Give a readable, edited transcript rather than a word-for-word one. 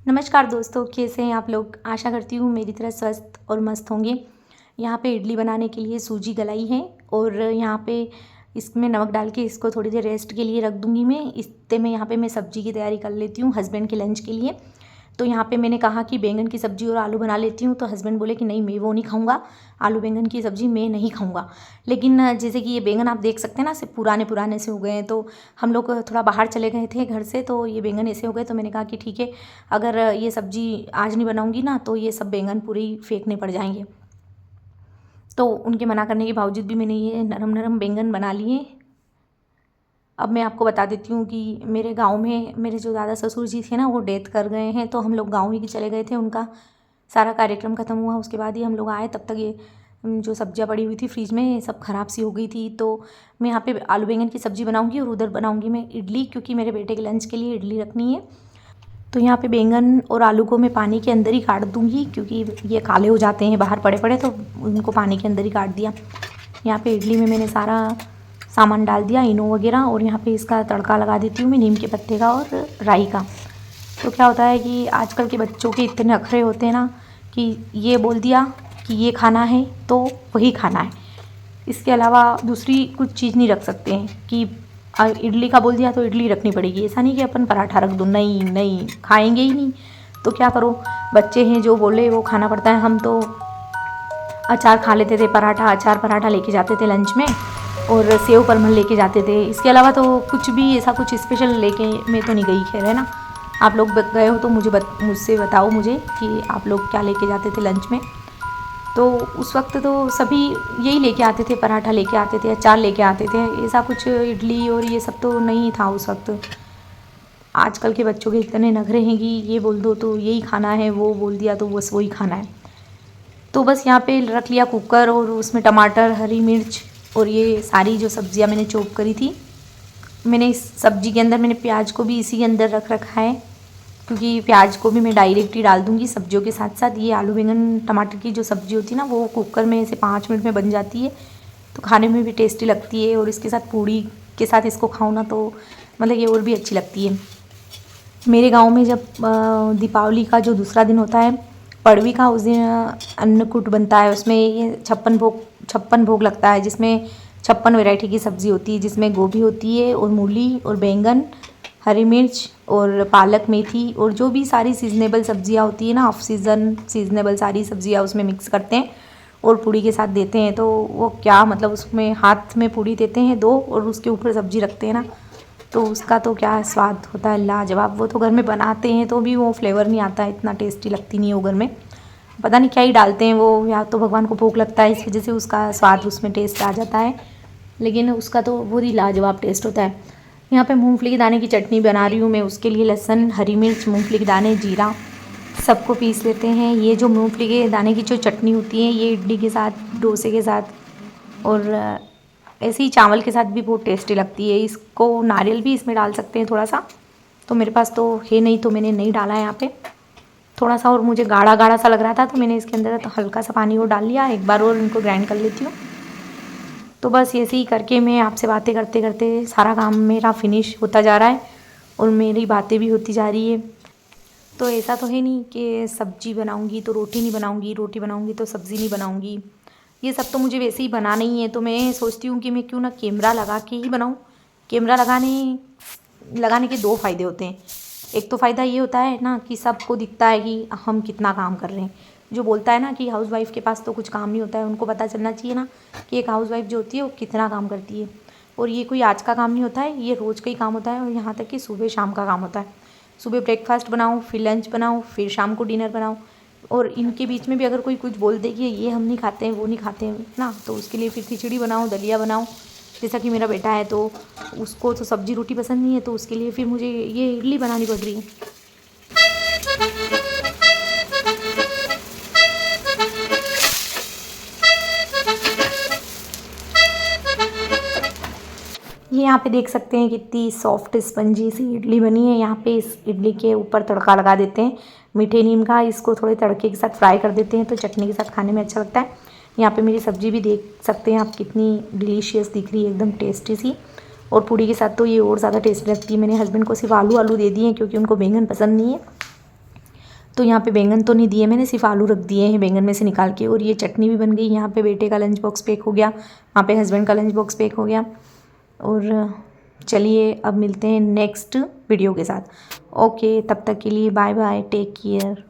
नमस्कार दोस्तों, कैसे हैं आप लोग। आशा करती हूँ मेरी तरह स्वस्थ और मस्त होंगे। यहाँ पे इडली बनाने के लिए सूजी गलाई है और यहाँ पे इसमें नमक डाल के इसको थोड़ी देर रेस्ट के लिए रख दूँगी मैं। इतने में यहाँ पे मैं सब्ज़ी की तैयारी कर लेती हूँ हस्बैंड के लंच के लिए। तो यहाँ पे मैंने कहा कि बैंगन की सब्ज़ी और आलू बना लेती हूँ, तो हस्बैंड बोले कि नहीं मैं वो नहीं खाऊंगा, आलू बैंगन की सब्ज़ी मैं नहीं खाऊंगा। लेकिन जैसे कि ये बैंगन आप देख सकते हैं ना, सिर्फ पुराने पुराने से हो गए हैं। तो हम लोग थोड़ा बाहर चले गए थे घर से, तो ये बैंगन ऐसे हो गए। तो मैंने कहा कि ठीक है, अगर ये सब्ज़ी आज नहीं बनाऊंगी ना तो ये सब बैंगन पूरे ही फेंकने पड़ जाएंगे। तो उनके मना करने के बावजूद भी मैंने ये नरम नरम बैंगन बना लिए। अब मैं आपको बता देती हूँ कि मेरे गांव में मेरे जो दादा ससुर जी थे ना, वो डेथ कर गए हैं। तो हम लोग गांव ही चले गए थे, उनका सारा कार्यक्रम ख़त्म हुआ उसके बाद ही हम लोग आए। तब तक ये जो सब्जियां पड़ी हुई थी फ्रिज में सब ख़राब सी हो गई थी। तो मैं यहाँ पे आलू बैंगन की सब्ज़ी बनाऊँगी और उधर बनाऊँगी मैं इडली, क्योंकि मेरे बेटे के लंच के लिए इडली रखनी है। तो यहाँ पे बैंगन और आलू को मैं पानी के अंदर ही काट दूँगी, क्योंकि ये काले हो जाते हैं बाहर पड़े पड़े, तो उनको पानी के अंदर ही काट दिया। यहाँ पे इडली में मैंने सारा सामान डाल दिया, इनो वगैरह, और यहाँ पे इसका तड़का लगा देती हूँ मैं नीम के पत्ते का और राई का। तो क्या होता है कि आजकल के बच्चों के इतने नखरे होते हैं ना, कि ये बोल दिया कि ये खाना है तो वही खाना है, इसके अलावा दूसरी कुछ चीज़ नहीं रख सकते हैं। कि इडली का बोल दिया तो इडली रखनी पड़ेगी, ऐसा नहीं कि अपन पराठा रख दो, नहीं नहीं खाएंगे ही नहीं। तो क्या करो, बच्चे हैं जो बोले वो खाना पड़ता है। हम तो अचार खा लेते थे, पराठा अचार पराठा लेके जाते थे लंच में, और सेव परमल लेके जाते थे। इसके अलावा तो कुछ भी ऐसा कुछ स्पेशल लेके मैं तो नहीं गई, खैर है ना। आप लोग गए हो तो मुझसे बताओ मुझे कि आप लोग क्या लेके जाते थे लंच में। तो उस वक्त तो सभी यही लेके आते थे, पराठा लेके आते थे, अचार लेके आते थे। ऐसा कुछ इडली और ये सब तो नहीं था उस वक्त। आजकल के बच्चों के इतने नखरे हैं कि ये बोल दो तो यही खाना है, वो बोल दिया तो बस वही खाना है। तो बस यहाँ पे रख लिया कुकर, और उसमें टमाटर, हरी मिर्च और ये सारी जो सब्जियाँ मैंने चॉप करी थी, मैंने इस सब्जी के अंदर मैंने प्याज को भी इसी के अंदर रख रखा है, क्योंकि प्याज को भी मैं डायरेक्ट ही डाल दूँगी सब्जियों के साथ साथ। ये आलू बैंगन टमाटर की जो सब्ज़ी होती है ना, वो कुकर में से 5 मिनट में बन जाती है, तो खाने में भी टेस्टी लगती है। और इसके साथ पूड़ी के साथ इसको खाओ ना तो मतलब ये और भी अच्छी लगती है। मेरे गांव में जब दीपावली का जो दूसरा दिन होता है, पड़वी का, उस दिन अन्नकूट बनता है। उसमें ये 56 भोग लगता है, जिसमें 56 वैरायटी की सब्ज़ी होती है, जिसमें गोभी होती है और मूली और बैंगन, हरी मिर्च और पालक, मेथी, और जो भी सारी सीजनेबल सब्जियां होती है ना, ऑफ सीज़न सीजनेबल सारी सब्जियां उसमें मिक्स करते हैं और पूड़ी के साथ देते हैं। तो वो क्या मतलब, उसमें हाथ में पूड़ी देते हैं 2 और उसके ऊपर सब्ज़ी रखते हैं ना, तो उसका तो क्या स्वाद होता है, लाजवाब। वो तो घर में बनाते हैं तो भी वो फ्लेवर नहीं आता है, इतना टेस्टी लगती नहीं है वो घर में। पता नहीं क्या ही डालते हैं वो, या तो भगवान को भोग लगता है इस वजह से उसका स्वाद उसमें टेस्ट आ जाता है, लेकिन उसका तो बहुत ही लाजवाब टेस्ट होता है। यहाँ पे मूंगफली के दाने की चटनी बना रही हूँ मैं। उसके लिए लहसुन, हरी मिर्च, मूंगफली के दाने, जीरा सबको पीस लेते हैं। ये जो मूंगफली के दाने की जो चटनी होती है, ये इडली के साथ, डोसे के साथ और ऐसे ही चावल के साथ भी बहुत टेस्टी लगती है। इसको नारियल भी इसमें डाल सकते हैं थोड़ा सा, तो मेरे पास तो है नहीं तो मैंने नहीं डाला है यहाँ पे थोड़ा सा। और मुझे गाढ़ा गाढ़ा सा लग रहा था तो मैंने इसके अंदर तो हल्का सा पानी और डाल लिया। एक बार और इनको ग्राइंड कर लेती हूँ। तो बस ऐसे ही करके मैं आपसे बातें करते करते सारा काम मेरा फिनिश होता जा रहा है और मेरी बातें भी होती जा रही है। तो ऐसा तो है नहीं कि सब्जी बनाऊंगी तो रोटी नहीं बनाऊंगी, रोटी बनाऊंगी तो सब्ज़ी नहीं बनाऊंगी। ये सब तो मुझे वैसे ही बनाना ही है। तो मैं सोचती हूँ कि मैं क्यों ना कैमरा लगा के ही बनाऊँ। कैमरा लगाने के 2 फ़ायदे होते हैं। एक तो फ़ायदा ये होता है ना कि सबको दिखता है कि हम कितना काम कर रहे हैं। जो बोलता है ना कि हाउसवाइफ़ के पास तो कुछ काम नहीं होता है, उनको पता चलना चाहिए ना कि एक हाउसवाइफ़ जो होती है वो कितना काम करती है। और ये कोई आज का काम नहीं होता है, ये रोज़ का ही काम होता है। और यहाँ तक कि सुबह शाम का काम होता है। सुबह ब्रेकफास्ट बनाओ, फिर लंच बनाओ, फिर शाम को डिनर बनाओ। और इनके बीच में भी अगर कोई कुछ बोल दे कि ये हम नहीं खाते हैं, वो नहीं खाते हैं ना, तो उसके लिए फिर खिचड़ी बनाओ, दलिया बनाओ। जैसा कि मेरा बेटा है तो उसको तो सब्जी रोटी पसंद नहीं है, तो उसके लिए फिर मुझे ये इडली बनानी पड़ रही है। ये यहाँ पे देख सकते हैं कितनी सॉफ्ट स्पंजी सी इडली बनी है। यहाँ पे इस इडली के ऊपर तड़का लगा देते हैं मीठे नीम का। इसको थोड़े तड़के के साथ फ्राई कर देते हैं तो चटनी के साथ खाने में अच्छा लगता है। यहाँ पे मेरी सब्ज़ी भी देख सकते हैं आप, कितनी डिलीशियस दिख रही है, एकदम टेस्टी सी। और पूड़ी के साथ तो ये और ज़्यादा टेस्टी लगती है। मैंने हस्बैंड को सिर्फ आलू आलू दे दिए हैं क्योंकि उनको बैंगन पसंद नहीं है। तो यहाँ पे बैंगन तो नहीं दिए मैंने, सिर्फ आलू रख दिए हैं बैंगन में से निकाल के। और ये चटनी भी बन गई। यहाँ पे बेटे का लंच बॉक्स पैक हो गया, वहाँ पे हस्बैंड का लंच बॉक्स पैक हो गया। और चलिए अब मिलते हैं नेक्स्ट वीडियो के साथ। ओके, तब तक के लिए बाय बाय, टेक केयर।